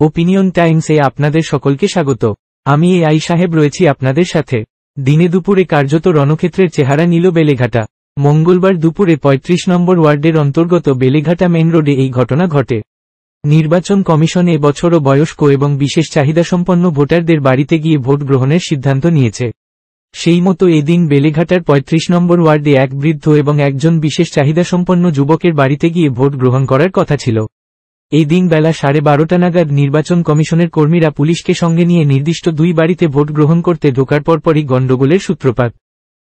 Opinion টাইমসে আপনাদের সকলকে স্বাগত। আমি এআই সাহেব রয়েছি আপনাদের সাথে। দিনে দুপুরে কার্যত রণক্ষেত্রের চেহারা নিল বেলেঘাটা। মঙ্গলবার দুপুরে ৩৫ নম্বর ওয়ার্ডের অন্তর্গত বেলেঘাটা মেন রোডে এই ঘটনা ঘটে। নির্বাচন কমিশন এবছরও বয়স্ক এবং বিশেষ চাহিদাসম্পন্ন ভোটারদের বাড়িতে গিয়ে ভোট গ্রহণের সিদ্ধান্ত নিয়েছে। সেই মতো এদিন বেলেঘাটার ৩৫ নম্বর ওয়ার্ডে এক বৃদ্ধ এবং একজন বিশেষ চাহিদাসম্পন্ন যুবকের বাড়িতে গিয়ে ভোট গ্রহণ করার কথা ছিল। এই দিন বেলা 12:30 নাগাদ নির্বাচন কমিশনের কর্মীরা পুলিশকে সঙ্গে নিয়ে নির্দিষ্ট দুই বাড়িতে ভোট গ্রহণ করতে ঢোকার পরপরই গণ্ডগোলের সূত্রপাত।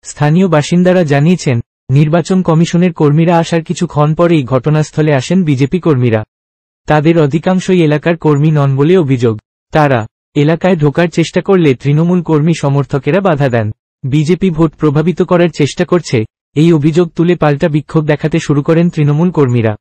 স্থানীয় বাসিন্দারা জানিয়েছেন, নির্বাচন কমিশনের কর্মীরা আসার কিছুক্ষণ পরেই ঘটনাস্থলে আসেন বিজেপি কর্মীরা। তাদের অধিকাংশই এলাকার কর্মী নন বলে অভিযোগ। তারা এলাকায় ঢোকার চেষ্টা করলে তৃণমূল কর্মী সমর্থকেরা বাধা দেন। বিজেপি ভোট প্রভাবিত করার চেষ্টা করছে, এই অভিযোগ তুলে পাল্টা বিক্ষোভ দেখাতে শুরু করেন তৃণমূল কর্মীরা।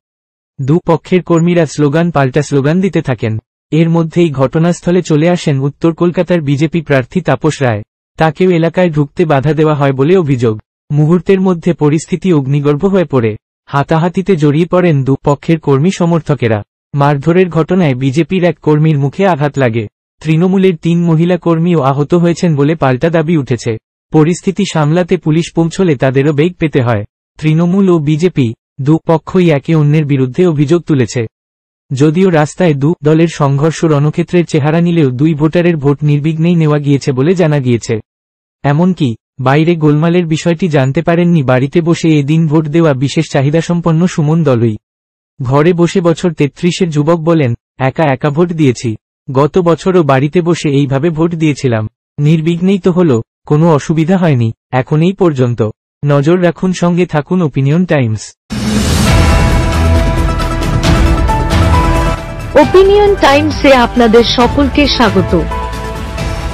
দুপক্ষের কর্মীরা পাল্টা স্লোগান দিতে থাকেন। এর মধ্যেই ঘটনাস্থলে চলে আসেন উত্তর কলকাতার বিজেপি প্রার্থী তাপস রায়। তাকেও এলাকায় ঢুকতে বাধা দেওয়া হয় বলে অভিযোগ। মুহূর্তের মধ্যে পরিস্থিতি অগ্নিগর্ভ হয়ে পড়ে। হাতাহাতিতে জড়িয়ে পড়েন দুপক্ষের কর্মী সমর্থকেরা। মারধরের ঘটনায় বিজেপির এক কর্মীর মুখে আঘাত লাগে। তৃণমূলের ৩ মহিলা কর্মীও আহত হয়েছেন বলে পাল্টা দাবি উঠেছে। পরিস্থিতি সামলাতে পুলিশ পৌঁছলে তাদেরও বেগ পেতে হয়। তৃণমূল ও বিজেপি দুপক্ষই একে অন্যের বিরুদ্ধে অভিযোগ তুলেছে। যদিও রাস্তায় দু দলের সংঘর্ষ রণক্ষেত্রের চেহারা নিলেও দুই ভোটারের ভোট নির্বিঘ্নেই নেওয়া গিয়েছে বলে জানা গিয়েছে। এমনকি বাইরে গোলমালের বিষয়টি জানতে পারেননি বাড়িতে বসে এদিন ভোট দেওয়া বিশেষ চাহিদাসম্পন্ন সুমন দলই। ঘরে বসে বছর ৩৩-এর যুবক বলেন, একা একা ভোট দিয়েছি। গত বছরও বাড়িতে বসে এইভাবে ভোট দিয়েছিলাম। নির্বিঘ্নেই তো হলো, কোনো অসুবিধা হয়নি এখন এই পর্যন্ত। নজর রাখুন, সঙ্গে থাকুন ওপিনিয়ন টাইমস। ওপিনিয়ন টাইমসে আপনাদের সকলকে স্বাগত।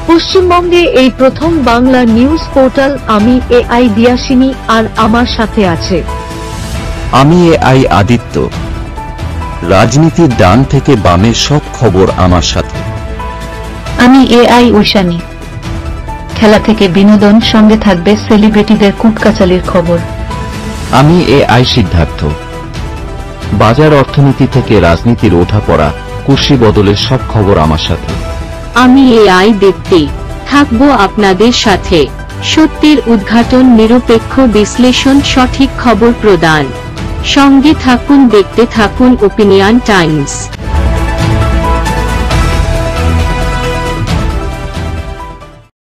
পশ্চিমবঙ্গে এই প্রথম বাংলা নিউজ পোর্টাল। আমি এআই দিয়াসিনী, আর আমার সাথে আছে আমি এআই আদিত্য। রাজনীতির ডান থেকে বামের সব খবর আমার সাথে। আমি এআই ঐশানী। খেলা থেকে বিনোদন, সঙ্গে থাকবে সেলিব্রিটিদের কুটকাচালির খবর। আমি এআই সিদ্ধার্থ। বাজার অর্থনীতি থেকে রাজনীতির ওঠাপড়া, কুর্সি বদলের সব খবর আমার সাথে। আমি এআই দীপ্তি, থাকবো আপনাদের সাথে। সত্যের উদ্ঘাটন, নিরপেক্ষ বিশ্লেষণ, সঠিক খবর প্রদান। সঙ্গে থাকুন, দেখতে থাকুন ওপিনিয়ন টাইমস।